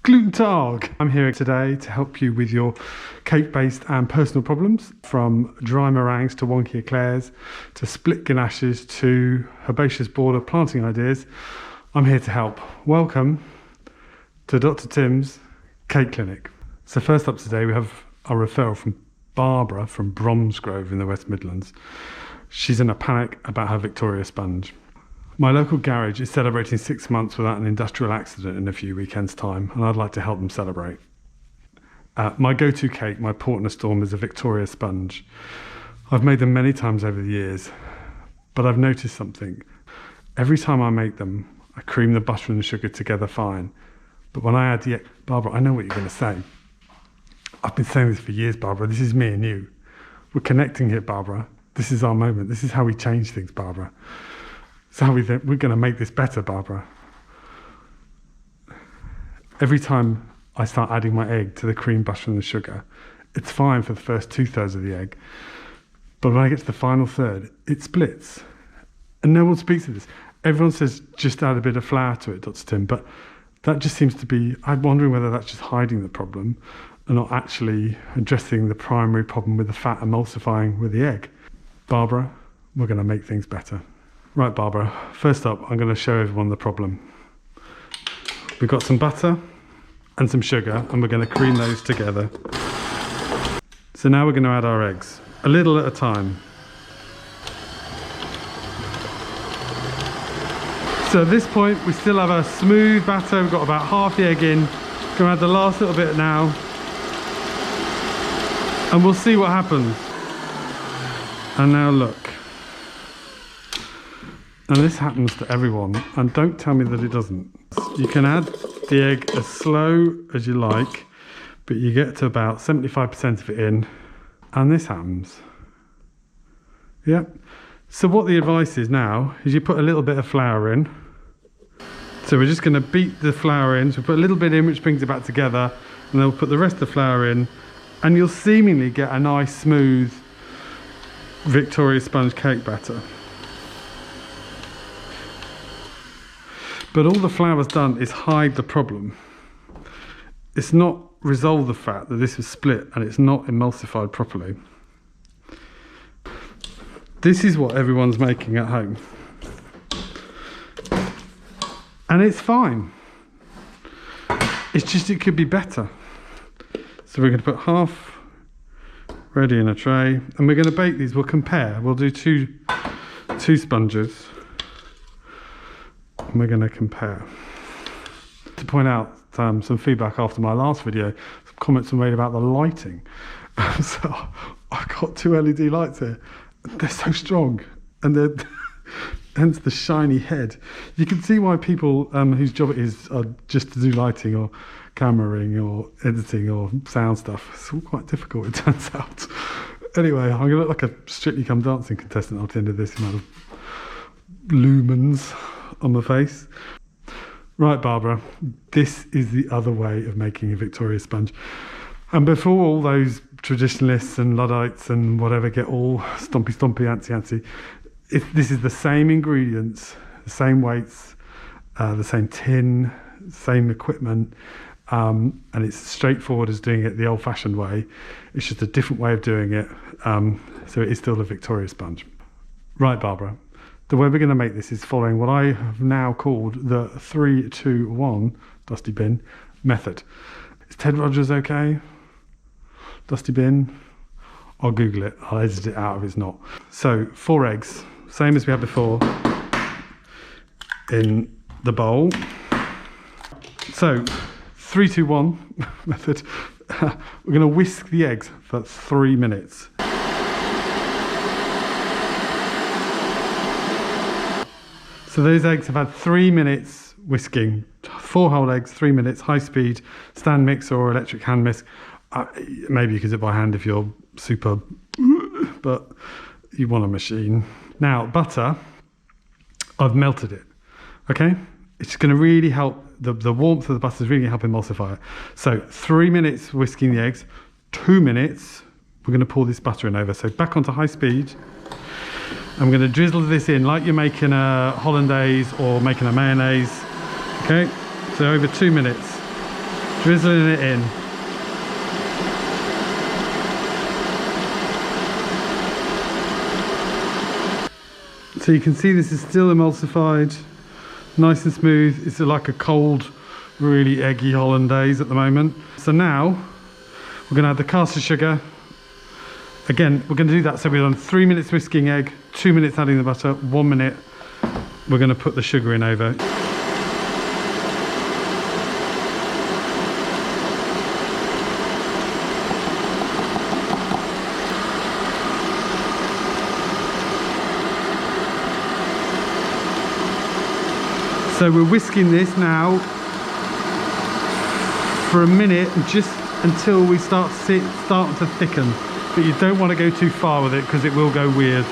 Guten Tag! I'm here today to help you with your cake-based and personal problems, from dry meringues to wonky eclairs, to split ganaches to herbaceous border planting ideas. I'm here to help. Welcome to Dr. Tim's Cake Clinic. So first up today we have a referral from Barbara from Bromsgrove in the West Midlands. She's in a panic about her Victoria sponge. My local garage is celebrating 6 months without an industrial accident in a few weekends' time, and I'd like to help them celebrate. My go-to cake, my port in a storm, is a Victoria sponge. I've made them many times over the years, but I've noticed something. Every time I make them, I cream the butter and the sugar together fine. But when I add the... Barbara, I know what you're going to say. I've been saying this for years, Barbara. This is me and you. We're connecting here, Barbara. This is our moment. This is how we change things, Barbara. So we're going to make this better, Barbara. Every time I start adding my egg to the cream, butter and the sugar, it's fine for the first 2/3 of the egg. But when I get to the final third, it splits. And no one speaks of this. Everyone says, just add a bit of flour to it, Dr. Tim. But that just seems to be, I'm wondering whether that's just hiding the problem and not actually addressing the primary problem with the fat emulsifying with the egg. Barbara, we're going to make things better. Right, Barbara, first up, I'm going to show everyone the problem. We've got some butter and some sugar, and we're going to cream those together. So now we're going to add our eggs, a little at a time. So at this point, we still have a smooth batter. We've got about half the egg in. We're going to add the last little bit now, and we'll see what happens. And now look. And this happens to everyone, and don't tell me that it doesn't. You can add the egg as slow as you like, but you get to about 75% of it in, and this happens. Yep. So what the advice is now is you put a little bit of flour in. So we're just going to beat the flour in. So we put a little bit in, which brings it back together, and then we'll put the rest of the flour in, and you'll seemingly get a nice, smooth Victoria sponge cake batter. But all the flour's done is hide the problem. It's not resolved the fact that this is split and it's not emulsified properly. This is what everyone's making at home. And it's fine. It's just it could be better. So we're going to put half ready in a tray, and we're going to bake these. We'll compare. We'll do two sponges. And we're going to compare. To point out some feedback after my last video, some comments were made about the lighting. So I've got 2 LED lights here. They're so strong, and they're hence the shiny head. You can see why people whose job it is just to do lighting or cameraing or editing or sound stuff. It's all quite difficult, it turns out. Anyway, I'm going to look like a Strictly Come Dancing contestant at the end of this amount of lumens on my face. Right, Barbara, this is the other way of making a Victoria sponge. And before all those traditionalists and Luddites and whatever get all stompy, antsy, this is the same ingredients, the same weights, the same tin, same equipment, and it's straightforward as doing it the old-fashioned way. It's just a different way of doing it, so it is still the Victoria sponge. Right, Barbara. The way we're going to make this is following what I have now called the 3, 2, 1 Dusty Bin method. Is Ted Rogers okay? Dusty Bin? I'll Google it. I'll edit it out if it's not. So 4 eggs, same as we had before, in the bowl. So 3, 2, 1 method. We're going to whisk the eggs for 3 minutes. So those eggs have had 3 minutes whisking. 4 whole eggs, 3 minutes, high speed, stand mixer or electric hand whisk. Maybe you can do it by hand if you're super, but you want a machine. Now, butter, I've melted it, okay? It's going to really help, the warmth of the butter is really going to help emulsify it. So 3 minutes whisking the eggs, 2 minutes, we're going to pour this butter in over. So back onto high speed. I'm going to drizzle this in like you're making a hollandaise or making a mayonnaise. Okay, so over 2 minutes. drizzling it in. So you can see this is still emulsified, nice and smooth. It's like a cold, really eggy hollandaise at the moment. So now we're going to add the caster sugar. Again, we're going to do that. So we've done 3 minutes whisking egg, 2 minutes adding the butter, 1 minute we're going to put the sugar in over. So we're whisking this now for a minute, just until we start to thicken. But you don't want to go too far with it because it will go weird.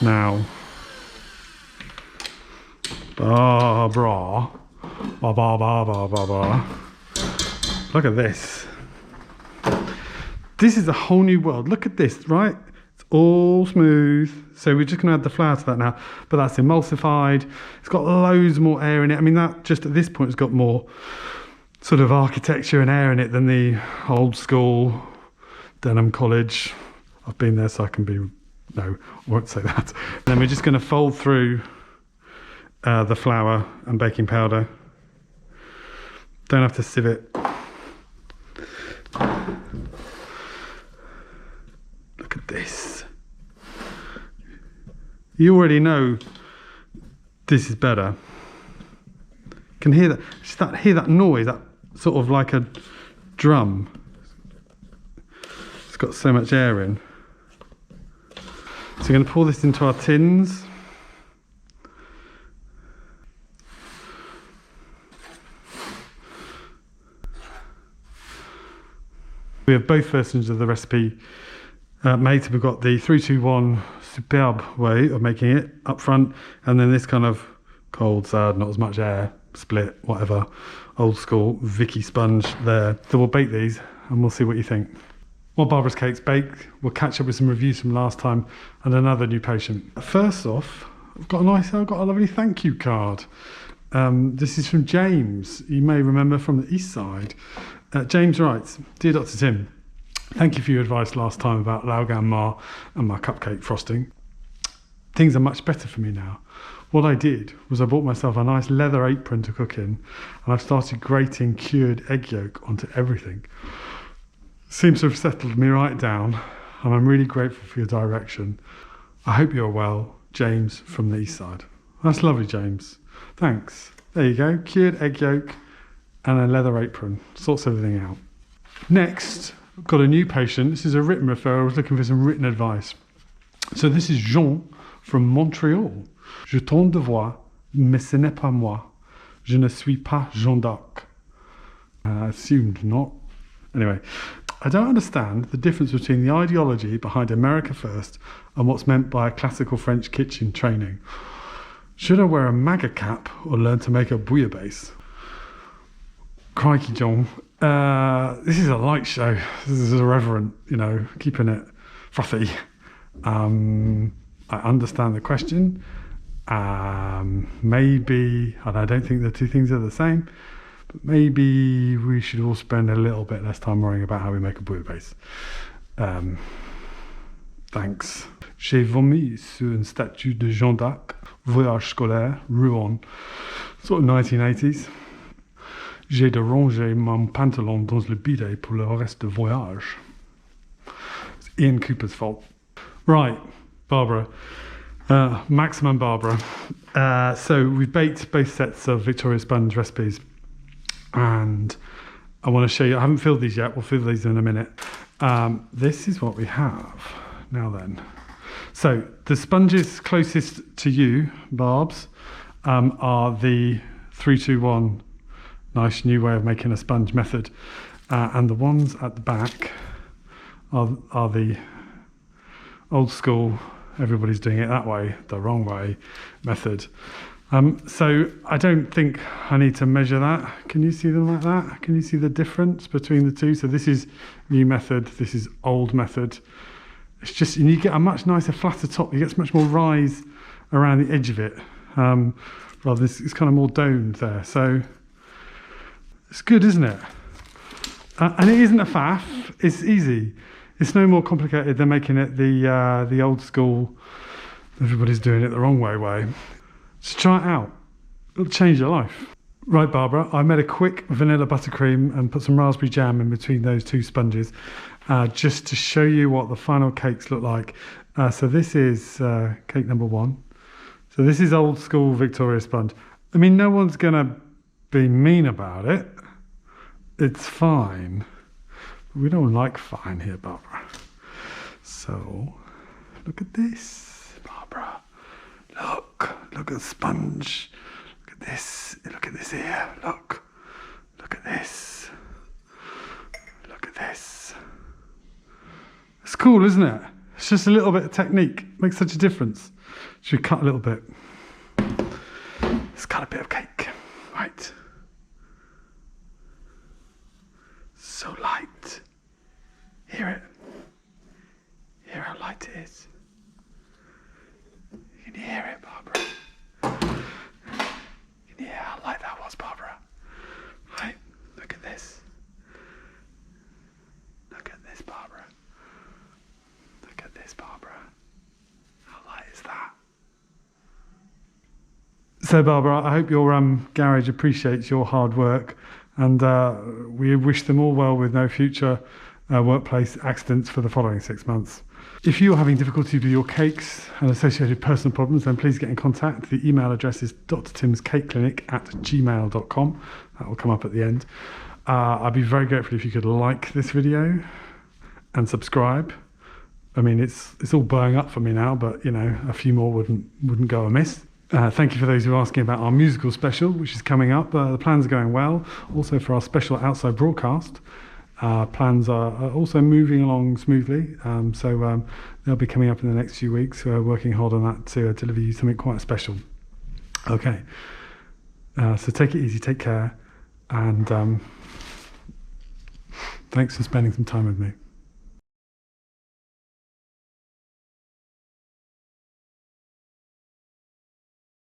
Now, Barbara, look at this. This is a whole new world. Look at this, right? It's all smooth. So we're just going to add the flour to that now, but that's emulsified. It's got loads more air in it. I mean, that just at this point has got more sort of architecture and air in it than the old school Denham College. I've been there, so I can be, no, I won't say that. And then we're just going to fold through the flour and baking powder. Don't have to sieve it. Look at this. You already know this is better. You can hear that, hear that noise, that sort of like a drum. It's got so much air in. So we're going to pour this into our tins. We have both versions of the recipe made. So we've got the 3-2-1 superb way of making it up front, and then this kind of cold, sad, not as much air, split, whatever, old school Vicky sponge there. So we'll bake these and we'll see what you think. While Barbara's cake's baked, we'll catch up with some reviews from last time and another new patient. First off, I've got a lovely thank you card. This is from James. You may remember from the East Side. James writes, "Dear Dr. Tim, thank you for your advice last time about Laogan Ma and my cupcake frosting. Things are much better for me now. What I did was I bought myself a nice leather apron to cook in, and I've started grating cured egg yolk onto everything. Seems to have settled me right down, and I'm really grateful for your direction. I hope you're well, James from the East Side." That's lovely, James. Thanks. There you go. Cured egg yolk and a leather apron. Sorts everything out. Next, I've got a new patient. This is a written referral. I was looking for some written advice. So this is Jean from Montreal. Je tente de voir, mais ce n'est pas moi. Je ne suis pas Jean d'Arc. I assumed not. Anyway, I don't understand the difference between the ideology behind America First and what's meant by a classical French kitchen training. Should I wear a MAGA cap or learn to make a bouillabaisse? Crikey, John. This is a light show. This is irreverent, you know, keeping it frothy. I understand the question. Maybe, and I don't think the two things are the same, but maybe we should all spend a little bit less time worrying about how we make a bouillabaisse. Thanks. J'ai vomi sur une statue de Jeanne d'Arc, voyage scolaire, Rouen, sort of 1980s. J'ai de ranger mon pantalon dans le bidet pour le reste de voyage. It's Ian Cooper's fault. Right, Barbara. Maximum Barbara. So we've baked both sets of Victoria Sponge recipes, and I want to show you. I haven't filled these yet. We'll fill these in a minute. This is what we have. Now then. So the sponges closest to you, Barbs, are the 3-2-1 nice new way of making a sponge method, and the ones at the back are the old school, everybody's doing it that way, the wrong way method. So I don't think I need to measure that. Can you see them like that? Can you see the difference between the two? So this is new method, this is old method. It's just, and you get a much nicer, flatter top. You get much more rise around the edge of it. Rather, it's kind of more domed there. So It's good, isn't it? And it isn't a faff. It's easy. It's no more complicated than making it the old school, everybody's doing it the wrong way. So try it out. It'll change your life. Right, Barbara, I made a quick vanilla buttercream and put some raspberry jam in between those two sponges, just to show you what the final cakes look like. So this is cake number 1. So this is old school Victoria sponge. I mean, no one's gonna be mean about it. It's fine. We don't like fine here, Barbara. So look at this, Barbara. Look at the sponge. Look at this here. Look at this. Look at this. It's cool, isn't it? It's just a little bit of technique. Makes such a difference. Should we cut a little bit? Let's cut a bit of cake. Right. So light. Hear it? Hear how light it is? Can you hear it, Barbara? Can you hear how light that was, Barbara? Right, look at this. Look at this, Barbara. Look at this, Barbara. How light is that? So, Barbara, I hope your garage appreciates your hard work, and we wish them all well with no future workplace accidents for the following 6 months. If you're having difficulties with your cakes and associated personal problems, then please get in contact. The email address is drtimscakeclinic@gmail.com. That will come up at the end. I'd be very grateful if you could like this video and subscribe. I mean, it's all blowing up for me now, but you know, a few more wouldn't go amiss. Thank you for those who are asking about our musical special, which is coming up. The plans are going well. Also for our special outside broadcast. Plans are also moving along smoothly, so they'll be coming up in the next few weeks. We're working hard on that to deliver you something quite special. Okay, so take it easy, take care, and thanks for spending some time with me.